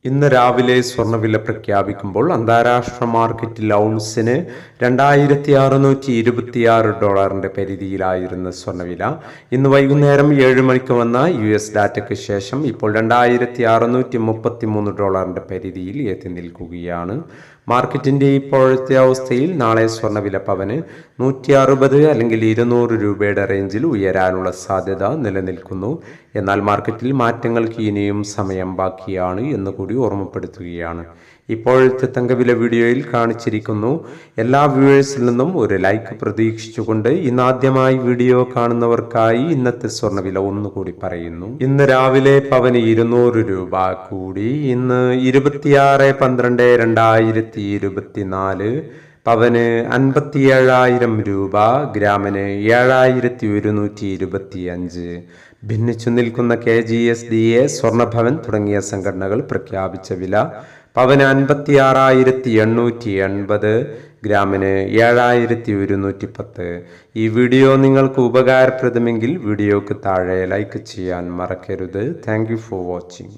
ഇന്ന് രാവിലെ സ്വർണ്ണവില പ്രഖ്യാപിക്കുമ്പോൾ അന്താരാഷ്ട്ര മാർക്കറ്റിൽ ഔൺസിന് $2626 പരിധിയിലായിരുന്ന സ്വർണ്ണവില ഇന്ന് വൈകുന്നേരം 7 മണിക്ക് വന്ന US ഡാറ്റയ്ക്ക് ശേഷം ഇപ്പോൾ $2633 പരിധിയിൽ എത്തി നിൽക്കുകയാണ്. മാർക്കറ്റിന്റെ ഇപ്പോഴത്തെ അവസ്ഥയിൽ നാളെ സ്വർണ്ണവില പവന് 160 അല്ലെങ്കിൽ 200 രൂപയുടെ റേഞ്ചിൽ ഉയരാനുള്ള സാധ്യത നിലനിൽക്കുന്നു. എന്നാൽ മാർക്കറ്റിൽ മാറ്റങ്ങൾക്ക് ഇനിയും സമയം ബാക്കിയാണ് എന്ന് കൂടി ഓർമ്മപ്പെടുത്തുകയാണ്. ഇപ്പോഴത്തെ തങ്കവില വീഡിയോയിൽ കാണിച്ചിരിക്കുന്നു. എല്ലാ വ്യൂവേഴ്സിൽ നിന്നും ഒരു ലൈക്ക് പ്രതീക്ഷിച്ചുകൊണ്ട് ഇന്നാദ്യമായി വീഡിയോ കാണുന്നവർക്കായി ഇന്നത്തെ സ്വർണ്ണവില ഒന്നുകൂടി പറയുന്നു. ഇന്ന് രാവിലെ പവന് 200 രൂപ കൂടി. ഇന്ന് 26/12/2024 പവന് 57,000 രൂപ, ഗ്രാമിന് 7,125. ഭിന്നിച്ചു നിൽക്കുന്ന KGSDA, സ്വർണ്ണഭവൻ തുടങ്ങിയ സംഘടനകൾ പ്രഖ്യാപിച്ച വില പവന് 56,880, ഗ്രാമിന് 7,110. ഈ വീഡിയോ നിങ്ങൾക്ക് ഉപകാരപ്രദമെങ്കിൽ വീഡിയോക്ക് താഴെ ലൈക്ക് ചെയ്യാൻ മറക്കരുത്. Thank you for watching.